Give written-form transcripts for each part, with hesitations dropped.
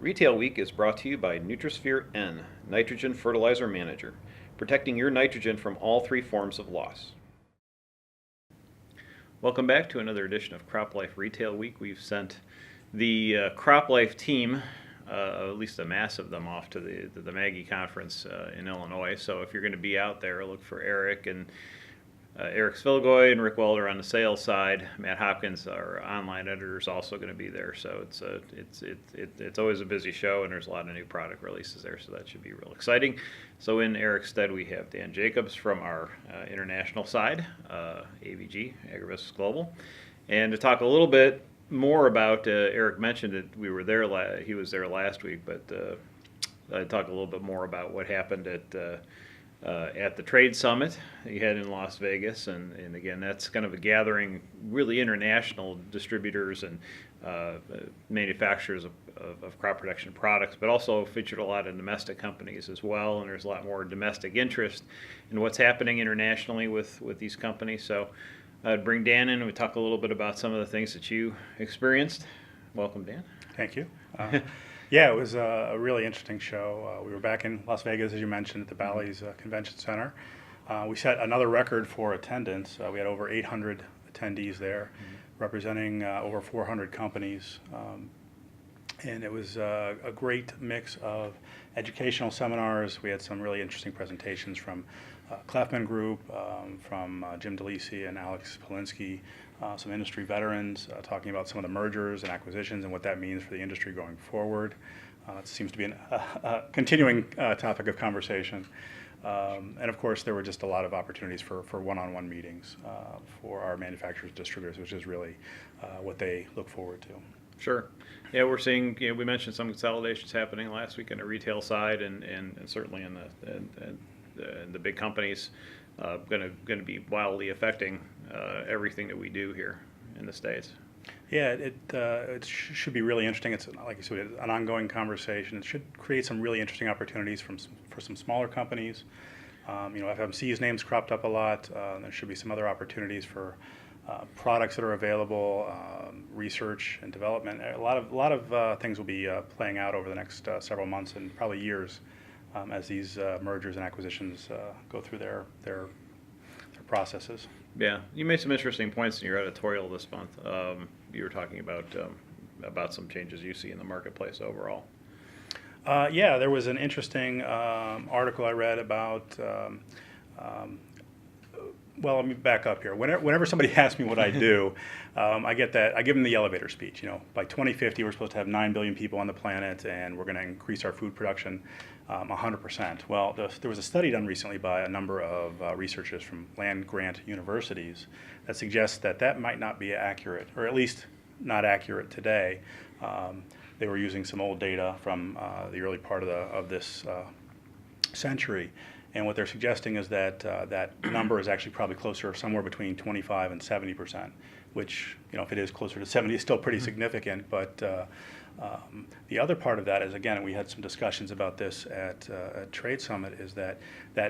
Retail Week is brought to you by Nutrisphere N, Nitrogen Fertilizer Manager, protecting your nitrogen from all three forms of loss. Welcome back to another edition of CropLife Retail Week. We've sent the CropLife team, at least a mass of them, off to the Maggie conference in Illinois. So if you're going to be out there, look for Eric and Eric Svilgoy and Rick Welder on the sales side. Matt Hopkins, our online editor, is also going to be there. So it's always a busy show, and there's a lot of new product releases there. So that should be real exciting. So in Eric's stead, we have Dan Jacobs from our international side, AVG, AgriBusiness Global, and to talk a little bit more about. Eric mentioned that we were there. He was there last week, but I'd talk a little bit more about what happened at the Trade Summit he had in Las Vegas, and again, that's kind of a gathering, really international distributors and manufacturers of crop protection products, but also featured a lot of domestic companies as well, and there's a lot more domestic interest in what's happening internationally with these companies. So I'd bring Dan in and we talk a little bit about some of the things that you experienced. Welcome, Dan. Thank you. Yeah, it was a really interesting show. We were back in Las Vegas, as you mentioned, at the Bally's Convention Center. We set another record for attendance. We had over 800 attendees there, representing over 400 companies. And it was a great mix of educational seminars. We had some really interesting presentations from Kleffman Group, from Jim DeLisi and Alex Polinsky, some industry veterans talking about some of the mergers and acquisitions and what that means for the industry going forward. It seems to be a continuing topic of conversation. And of course, there were just a lot of opportunities for one-on-one meetings for our manufacturers and distributors, which is really what they look forward to. Sure. Yeah, we're seeing, we mentioned some consolidations happening last week on the retail side, and certainly in the big companies going to be wildly affecting everything that we do here in the States. Yeah, it should be really interesting. It's, like you said, an ongoing conversation. It should create some really interesting opportunities for some smaller companies. FMC's names cropped up a lot. There should be some other opportunities for products that are available, research and development. A lot of things will be playing out over the next several months and probably years as these mergers and acquisitions go through their processes. Yeah, you made some interesting points in your editorial this month. You were talking about some changes you see in the marketplace overall. Yeah, there was an interesting article I read about. Well, let me back up here. Whenever somebody asks me what I do, I get that. I give them the elevator speech. By 2050, we're supposed to have 9 billion people on the planet, and we're going to increase our food production 100%. Well, there was a study done recently by a number of researchers from land-grant universities that suggests that might not be accurate, or at least not accurate today. They were using some old data from the early part of this century. And what they're suggesting is that that number is actually probably closer, somewhere between 25 and 70%, which, if it is closer to 70, is still pretty significant. But the other part of that is, again, we had some discussions about this at Trade Summit, is that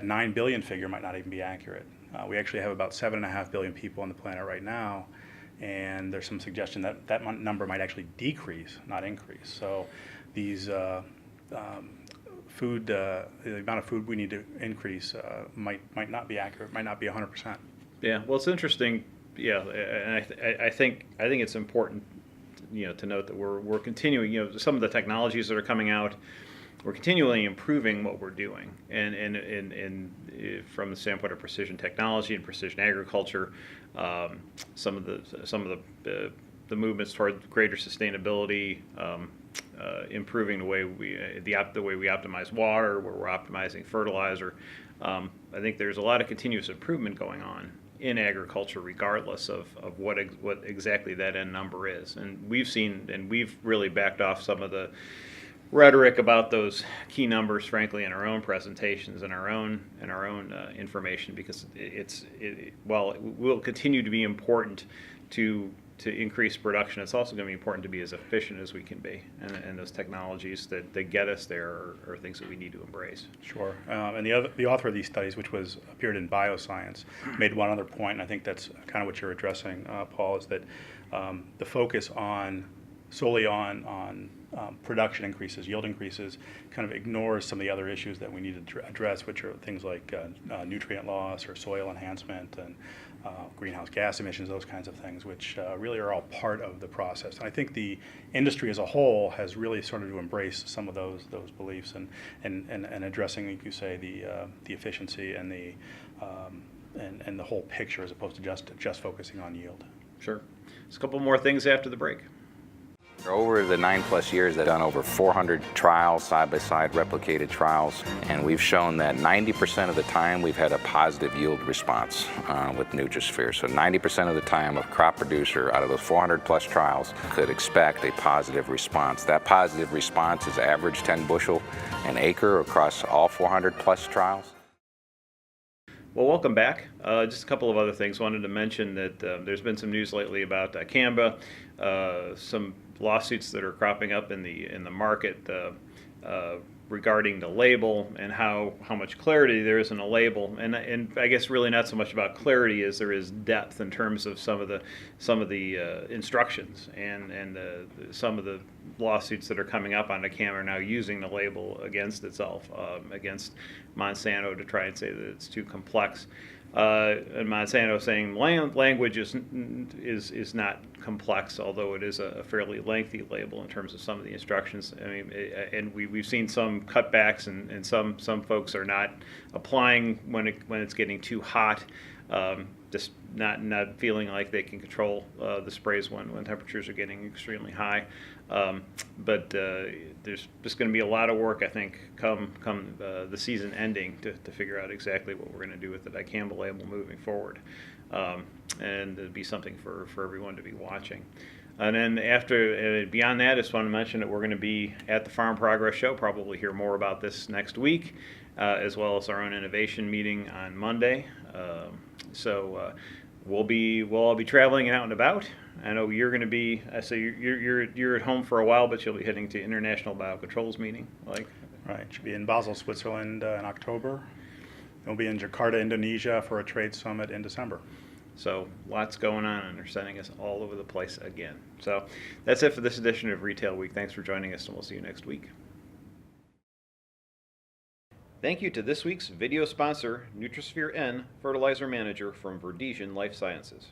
9 billion figure might not even be accurate. We actually have about 7.5 billion people on the planet right now, and there's some suggestion that number might actually decrease, not increase. So these the amount of food we need to increase might not be accurate, might not be 100%. Yeah, well, it's interesting. Yeah, and I think it's important, to note that we're continuing. Some of the technologies that are coming out, we're continually improving what we're doing, and from the standpoint of precision technology and precision agriculture, some of the movements toward greater sustainability. Improving the way we optimize water, where we're optimizing fertilizer. I think there's a lot of continuous improvement going on in agriculture, regardless of what exactly that end number is. And we've really backed off some of the rhetoric about those key numbers, frankly, in our own presentations and our own information, because while it will continue to be important to increase production, it's also going to be important to be as efficient as we can be, and those technologies that get us there are things that we need to embrace. Sure. And the author of these studies, which appeared in Bioscience, made one other point, and I think that's kind of what you're addressing, Paul, is that the focus on solely on production increases, yield increases, kind of ignores some of the other issues that we need to address, which are things like nutrient loss or soil enhancement and greenhouse gas emissions, those kinds of things, which really are all part of the process. And I think the industry as a whole has really started to embrace some of those beliefs and addressing, like you say, the efficiency and the whole picture as opposed to just focusing on yield. Sure. There's a couple more things after the break. Over the 9+ years, they've done over 400 trials, side-by-side replicated trials, and we've shown that 90% of the time we've had a positive yield response with Nutrisphere. So 90% of the time a crop producer out of those 400+ trials could expect a positive response. That positive response is average 10 bushel an acre across all 400+ trials. Well, welcome back. Just a couple of other things. Wanted to mention that there's been some news lately about Dicamba, some lawsuits that are cropping up in the market regarding the label and how much clarity there is in a label, and I guess really not so much about clarity as there is depth in terms of some of the instructions, and some of the lawsuits that are coming up on Dicamba are now using the label against itself, against Monsanto, to try and say that it's too complex. And Monsanto saying language is not complex, although it is a fairly lengthy label in terms of some of the instructions. I mean, and we've seen some cutbacks, and some folks are not applying when it's getting too hot, just not feeling like they can control the sprays when temperatures are getting extremely high. But there's just going to be a lot of work, I think, come the season ending to figure out exactly what we're going to do with the Dicamba label moving forward. And it'll be something for everyone to be watching. And then beyond that, I just want to mention that we're going to be at the Farm Progress Show, probably hear more about this next week, as well as our own innovation meeting on Monday. So we'll all be traveling and out and about. I know you're going to be. So you're at home for a while, but you'll be heading to International Biocontrols meeting. Right. Should be in Basel, Switzerland in October. We'll be in Jakarta, Indonesia for a trade summit in December. So lots going on, and they're sending us all over the place again. So that's it for this edition of Retail Week. Thanks for joining us, and we'll see you next week. Thank you to this week's video sponsor, Nutrisphere N Fertilizer Manager from Verdesian Life Sciences.